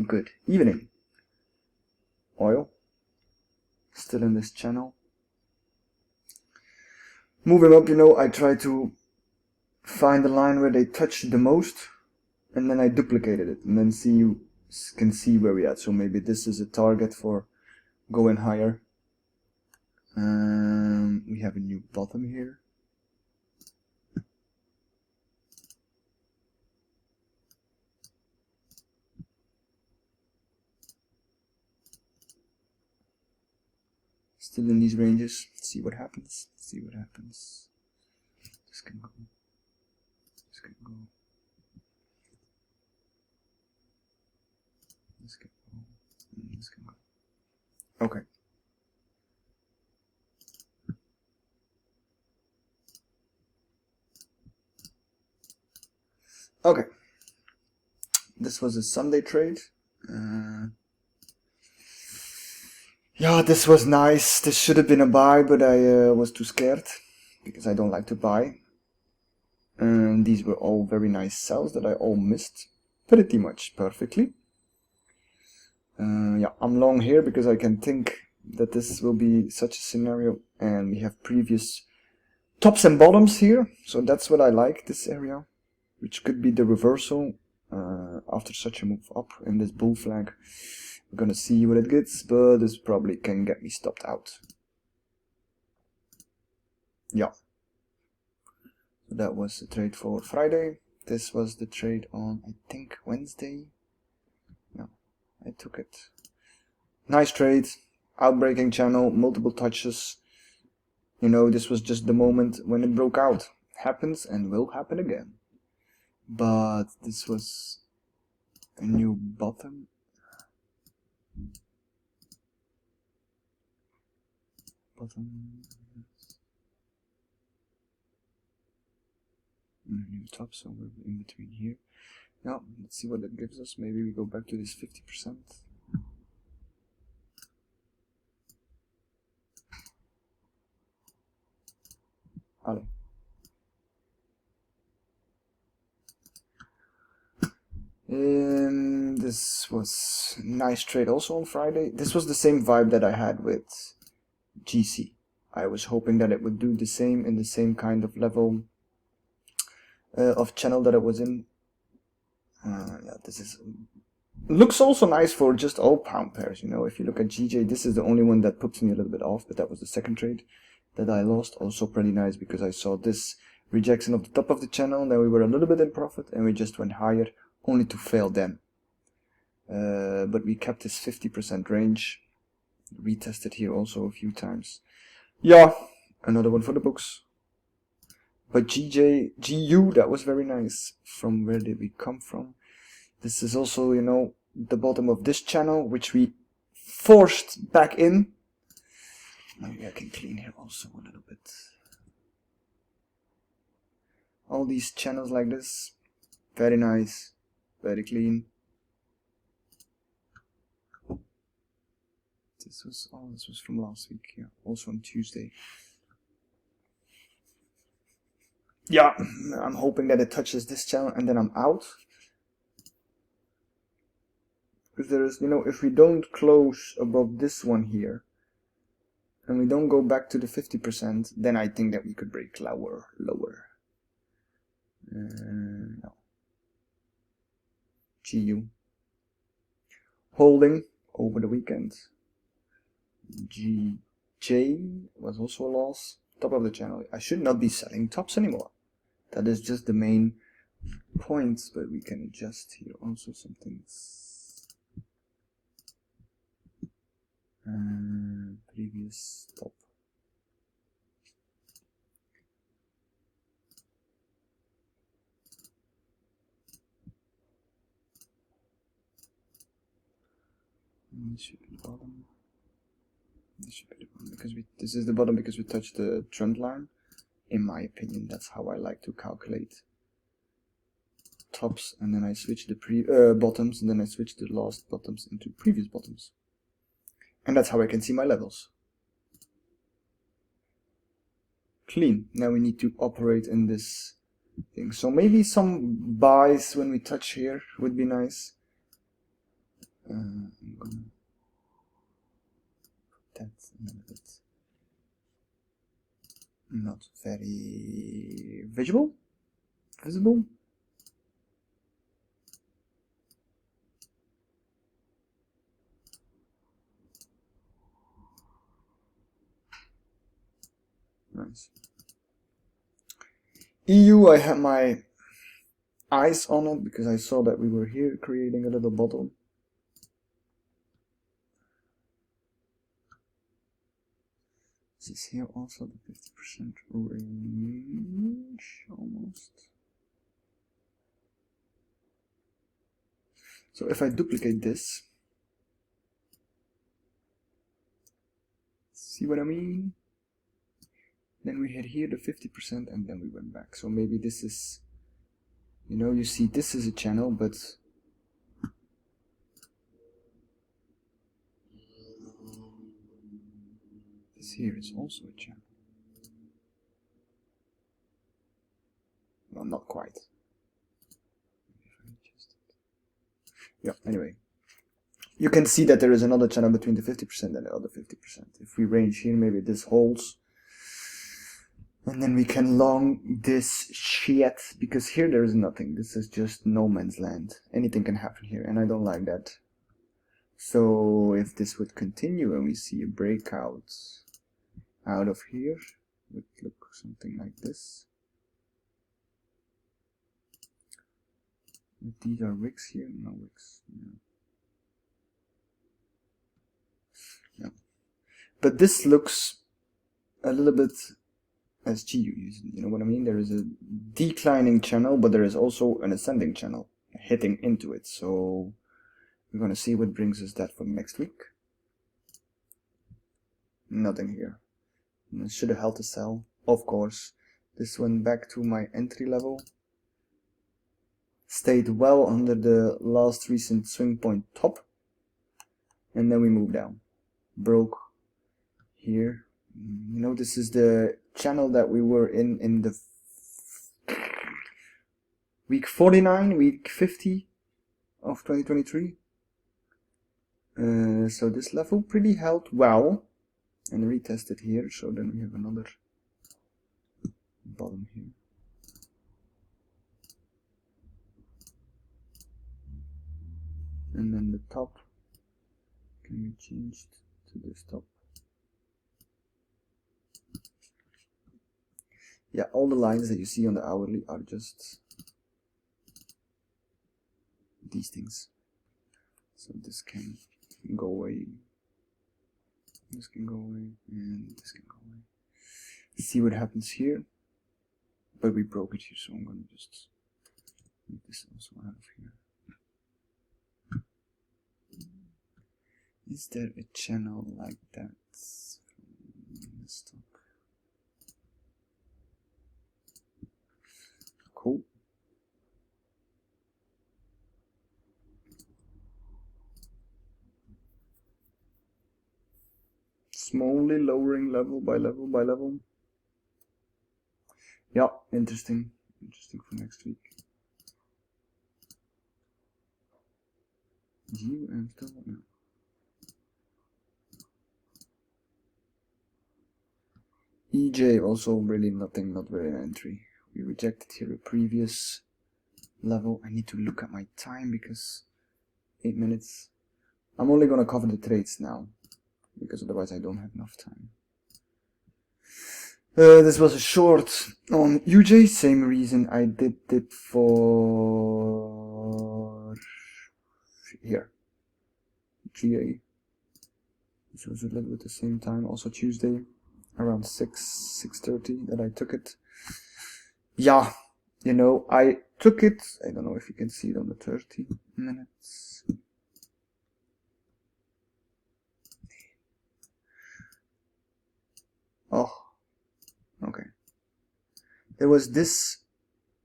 good evening. Oil still in this channel. Moving up, you know, I try to find the line where they touched the most, and then I duplicated it, and then you can see where we're at. So maybe this is a target for going higher. We have a new bottom here. Still in these ranges. See what happens. See what happens. This can go. This can go. This can go. And this can go. Okay. Okay. This was a Sunday trade. Yeah, this was nice. This should have been a buy, but I was too scared because I don't like to buy. And these were all very nice sells that I all missed pretty much perfectly. Yeah, I'm long here because I can think that this will be such a scenario, and we have previous tops and bottoms here. So that's what I like, this area, which could be the reversal after such a move up in this bull flag. We're gonna see what it gets, but this probably can get me stopped out. Yeah. So that was the trade for Friday. This was the trade on, I think, Wednesday. No, I took it. Nice trade. Outbreaking channel, multiple touches. You know, this was just the moment when it broke out. Happens and will happen again. But this was a new bottom. New top, so we're in between here. Now let's see what that gives us. Maybe we go back to this 50%. Allez. This was a nice trade also on Friday. This was the same vibe that I had with GC. I was hoping that it would do the same in the same kind of level of channel that it was in. Yeah, this is looks also nice for just all pound pairs. You know, if you look at GJ, this is the only one that puts me a little bit off, but that was the second trade that I lost. Also pretty nice because I saw this rejection of the top of the channel, and then we were a little bit in profit, and we just went higher, only to fail then. But we kept this 50% range. Retested here also a few times. Yeah, another one for the books. But GU, that was very nice. From where did we come from? This is also, you know, the bottom of this channel, which we forced back in. Maybe I can clean here also a little bit. All these channels like this, very nice, very clean. This was from last week, yeah, also on Tuesday. Yeah, I'm hoping that it touches this channel and then I'm out. Because there is, you know, if we don't close above this one here, and we don't go back to the 50%, then I think that we could break lower. No. GU. Holding over the weekend. GJ was also a loss. Top of the channel. I should not be selling tops anymore. That is just the main point, but we can adjust here also some things. Previous top. This should be the bottom. This should be the bottom because this is the bottom because we touched the trend line. In my opinion, that's how I like to calculate tops, and then I switch the bottoms, and then I switch the last bottoms into previous bottoms, and that's how I can see my levels. Clean. Now we need to operate in this thing. So maybe some buys when we touch here would be nice. I'm gonna put that a little bit not very visible. Nice. EU, I had my eyes on it because I saw that we were here creating a little bottle. This is here also the 50% range almost. So if I duplicate this, see what I mean? Then we hit here the 50% and then we went back. So maybe this is, you know, you see this is a channel, but this here is also a channel. Well, not quite. Yeah, anyway. You can see that there is another channel between the 50% and the other 50%. If we range here, maybe this holds. And then we can long this shit, because here there is nothing. This is just no man's land. Anything can happen here, and I don't like that. So if this would continue and we see a breakout out of here, it would look something like this. If these are wicks here, no wicks. Yeah. But this looks a little bit as GU, you know what I mean? There is a declining channel, but there is also an ascending channel hitting into it. So we're going to see what brings us that for next week. Nothing here. I should have held the sell, of course. This went back to my entry level. Stayed well under the last recent swing point top. And then we moved down. Broke here. You know, this is the channel that we were in the week 49, week 50 of 2023. So this level pretty held well and retested here. So then we have another bottom here. And then the top can be changed to this top. Yeah, all the lines that you see on the hourly are just these things. So this can go away, this can go away, and this can go away. See what happens here. But we broke it here, so I'm gonna just make this also out of here. Is there a channel like that from this top? Cool. Slowly lowering level by level by level. Yeah, interesting. Interesting for next week. GU and stuff. No. EJ also really nothing, not very an entry. We rejected here a previous level. I need to look at my time because 8 minutes. I'm only gonna cover the trades now because otherwise I don't have enough time. This was a short on UJ, same reason I did it for here. GA. This was a little bit the same time, also Tuesday. Around 6:30 that I took it. Yeah, you know, I took it. I don't know if you can see it on the 30 minutes. Oh, okay. There was this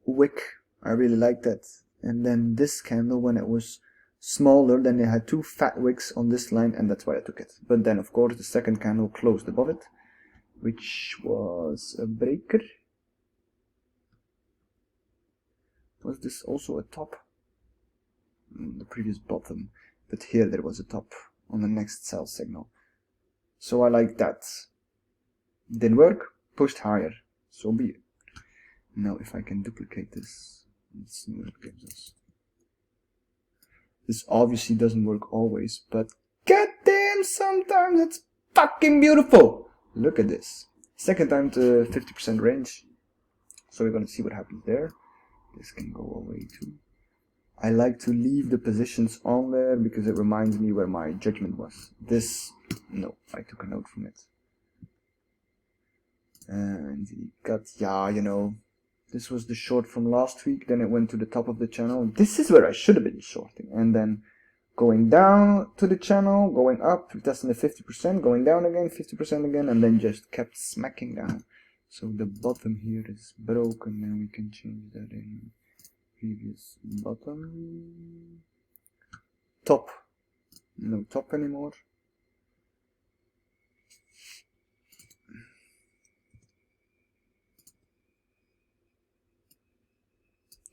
wick. I really liked that. And then this candle, when it was smaller, then they had two fat wicks on this line, and that's why I took it. But then, of course, the second candle closed above it, which was a breaker. Was this also a top? the previous bottom, but here there was a top on the next sell signal. So I like that. Didn't work, pushed higher, so be it. Now if I can duplicate this, let's see what it gives us. This obviously doesn't work always, but goddamn, sometimes it's fucking beautiful. Look at this. Second time to 50% range. So we're gonna see what happens there. This can go away too. I like to leave the positions on there because it reminds me where my judgment was. This, no, I took a note from it. And he got, yeah, you know, this was the short from last week, then it went to the top of the channel. This is where I should have been shorting. And then going down to the channel, going up, testing the 50%, going down again, 50% again, and then just kept smacking down. So the bottom here is broken, and we can change that in previous bottom. Top. No top anymore.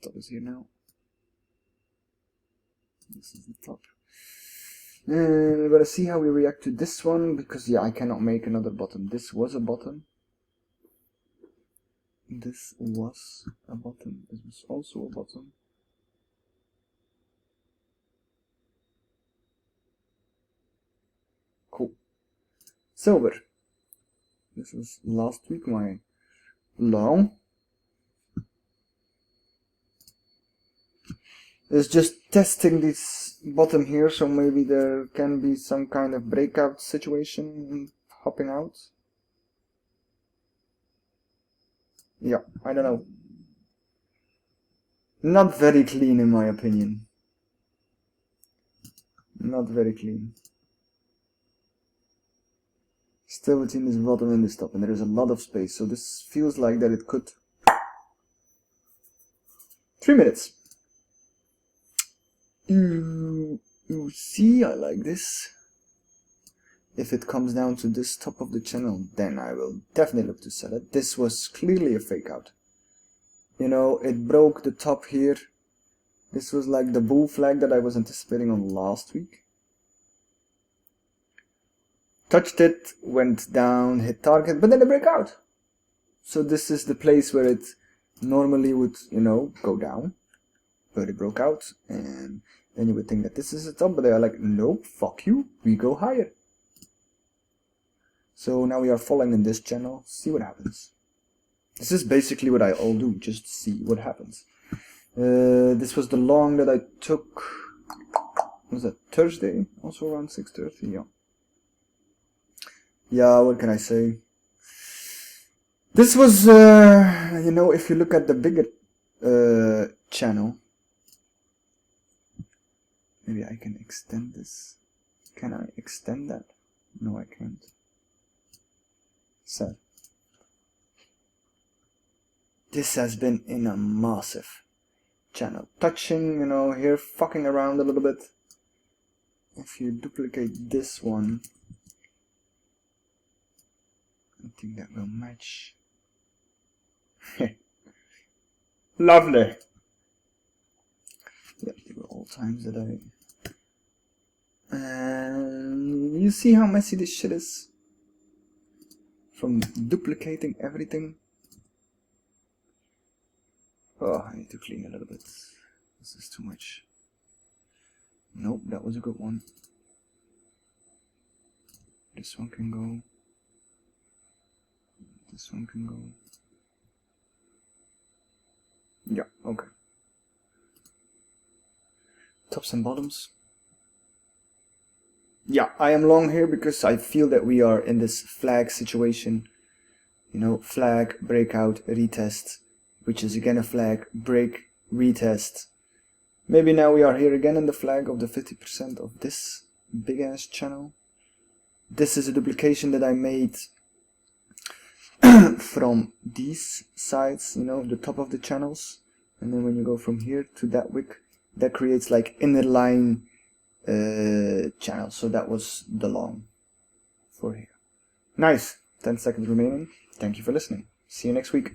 Top is here now. This is the top. And we're gonna see how we react to this one, because yeah, I cannot make another bottom. This was a bottom. This was a bottom. This was also a bottom. Cool. Silver. This was last week, my long. It's just testing this bottom here, so maybe there can be some kind of breakout situation, hopping out. Yeah, I don't know. Not very clean in my opinion. Not very clean. Still between this bottom and this top, and there is a lot of space, so this feels like that it could. 3 minutes. You see, I like this. If it comes down to this top of the channel, then I will definitely look to sell it. This was clearly a fake out. You know, it broke the top here. This was like the bull flag that I was anticipating on last week. Touched it, went down, hit target, but then it broke out. So this is the place where it normally would, you know, go down. But it broke out, and then you would think that this is the top, but they are like, nope, fuck you, we go higher. So now we are following in this channel, see what happens. This is basically what I all do, just see what happens. This was the long that I took, was that Thursday? Also around 6:30, yeah. Yeah, what can I say? This was, you know, if you look at the bigger channel, maybe I can extend this. Can I extend that? No, I can't. Sad. This has been in a massive channel. Touching, you know, here fucking around a little bit. If you duplicate this one, I think that will match. Lovely. Yeah, they were all times that I... And you see how messy this shit is? From duplicating everything. Oh, I need to clean a little bit. This is too much. Nope, that was a good one. This one can go. This one can go. Yeah, okay. Tops and bottoms. Yeah, I am long here because I feel that we are in this flag situation. You know, flag, breakout, retest, which is again a flag, break, retest. Maybe now we are here again in the flag of the 50% of this big ass channel. This is a duplication that I made from these sides, you know, the top of the channels. And then when you go from here to that wick, that creates like inner line channel. So that was the long for here. Nice. 10 seconds remaining. Thank you for listening. See you next week.